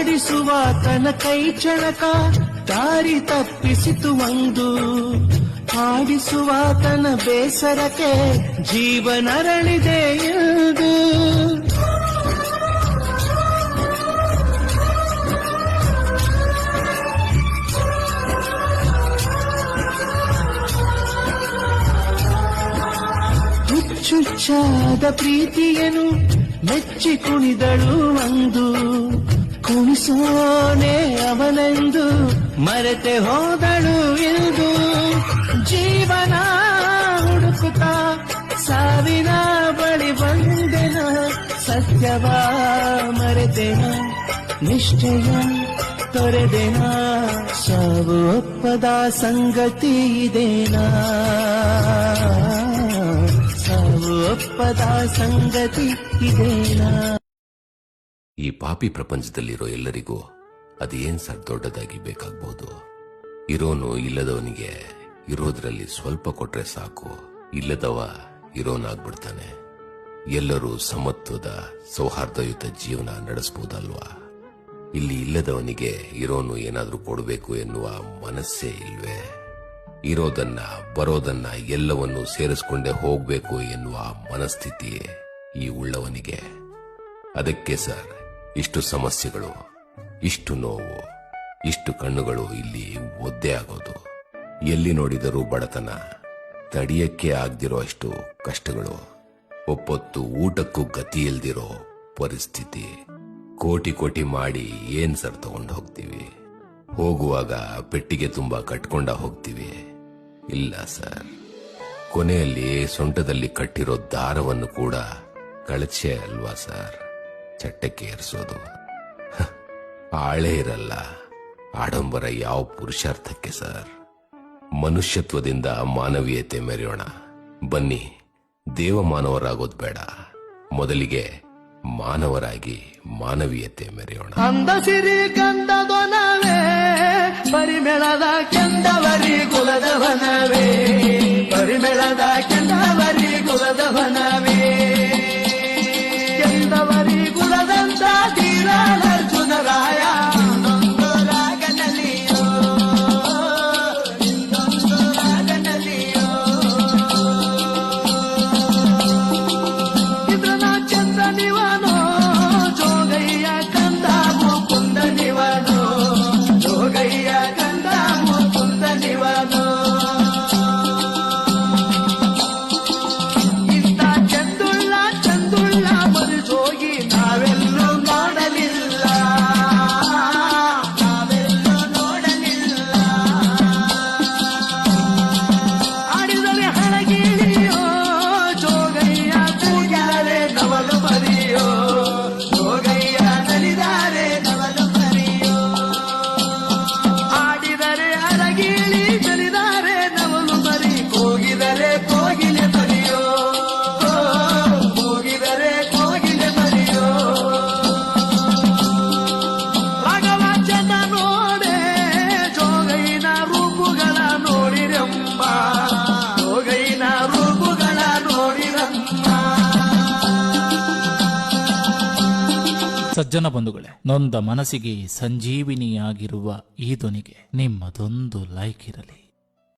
ಆಡಿಸುವಾತನ ಕೈ ಚಳಕ ದಾರಿ ತಪ್ಪಿಸಿತು ಒಂದು, ಆಡಿಸುವಾತನ ಬೇಸರಕ್ಕೆ ಜೀವನರಳಿದೆ ಎಂದು. ಹುಚ್ಚುಚ್ಚಾದ ಪ್ರೀತಿಯನು ಮೆಚ್ಚಿ ಕುಣಿದಳು ಒಂದು, ಕುಣಿಸೋನೆ ಅವನೆಂದು ಮರೆತೆ ಹೋದಳು ಎಂದು. ಜೀವನ ಹುಡುಕುತ್ತ ಸಾವಿನ ಬಳಿ ಬಂದೆನ, ಸತ್ಯವ ಮರೆತೆನ ನಿಶ್ಚಯ ತೊರೆದೆನ, ಸಾವು ಒಪ್ಪದ ಸಂಗತಿ ಇದೇನಾ, ಸಾವು ಒಪ್ಪದ ಸಂಗತಿ ಇದೇನಾ. ಈ ಪಾಪಿ ಪ್ರಪಂಚದಲ್ಲಿರೋ ಎಲ್ಲರಿಗೂ ಅದೇನ್ ಸರ್ ದೊಡ್ಡದಾಗಿ ಬೇಕಾಗಬಹುದು. ಇರೋನು ಇಲ್ಲದವನಿಗೆ ಇರೋದ್ರಲ್ಲಿ ಸ್ವಲ್ಪ ಕೊಟ್ರೆ ಸಾಕು, ಇಲ್ಲದವ ಇರೋನಾಗ್ಬಿಡ್ತಾನೆ. ಎಲ್ಲರೂ ಸಮತ್ವದ ಸೌಹಾರ್ದಯುತ ಜೀವನ ನಡೆಸಬಹುದಲ್ವಾ. ಇಲ್ಲಿ ಇಲ್ಲದವನಿಗೆ ಇರೋನು ಏನಾದ್ರೂ ಕೊಡಬೇಕು ಎನ್ನುವ ಮನಸ್ಸೇ ಇಲ್ವೇ. ಇರೋದನ್ನ ಬರೋದನ್ನ ಎಲ್ಲವನ್ನೂ ಸೇರಿಸ್ಕೊಂಡೇ ಹೋಗ್ಬೇಕು ಎನ್ನುವ ಮನಸ್ಥಿತಿ ಈ ಉಳ್ಳವನಿಗೆ. ಅದಕ್ಕೆ ಸರ್ ಇಷ್ಟು ಸಮಸ್ಯೆಗಳು, ಇಷ್ಟು ನೋವು, ಇಷ್ಟು ಕಣ್ಣುಗಳು ಇಲ್ಲಿ ಒದ್ದೆ ಆಗೋದು. ಎಲ್ಲಿ ನೋಡಿದರೂ ಬಡತನ, ತಡಿಯಕ್ಕೆ ಆಗದಿರೋ ಅಷ್ಟು ಕಷ್ಟಗಳು, ಒಪ್ಪೊತ್ತು ಊಟಕ್ಕೂ ಗತಿ ಇಲ್ದಿರೋ ಪರಿಸ್ಥಿತಿ. ಕೋಟಿ ಕೋಟಿ ಮಾಡಿ ಏನ್ ಸರ್ ತಗೊಂಡು ಹೋಗ್ತೀವಿ? ಹೋಗುವಾಗ ಪೆಟ್ಟಿಗೆ ತುಂಬಾ ಕಟ್ಕೊಂಡ ಹೋಗ್ತೀವಿ? ಇಲ್ಲ ಸರ್, ಕೊನೆಯಲ್ಲಿ ಸೊಂಟದಲ್ಲಿ ಕಟ್ಟಿರೋ ದಾರವನ್ನು ಕೂಡ ಕಳಚೆ ಅಲ್ವಾ ಸರ್ ಚಟ್ಟಕ್ಕೆ ಏರಿಸೋದು. ಆಳೇ ಇರಲ್ಲ, ಆಡಂಬರ ಯಾವ ಪುರುಷಾರ್ಥಕ್ಕೆ ಸರ್. ಮನುಷ್ಯತ್ವದಿಂದ ಮಾನವೀಯತೆ ಮೆರೆಯೋಣ ಬನ್ನಿ. ದೇವಮಾನವರಾಗೋದು ಬೇಡ, ಮೊದಲಿಗೆ ಮಾನವರಾಗಿ ಮಾನವೀಯತೆ ಮೆರೆಯೋಣ. ಅಂದ ಸಿರಿ ಕಂದದೊನವೇ, ಪರಿಮೆಳದ ಕೆಂದವರಿ ಕುಲದವನವೇ, ಪರಿಮೆಳದ ಕೆಂದವರಿ ಕುಲದವನವೇ, ಕೆಂದವರಿ ಕುಲದಂತ ಧೀರಾರ್ಜುನರಾಯ ಸಜ್ಜನ ಬಂಧುಗಳೇ, ನೊಂದ ಮನಸ್ಸಿಗೆ ಸಂಜೀವಿನಿಯಾಗಿರುವ ಈ ಧ್ವನಿಗೆ ನಿಮ್ಮದೊಂದು ಲೈಕ್ ಇರಲಿ.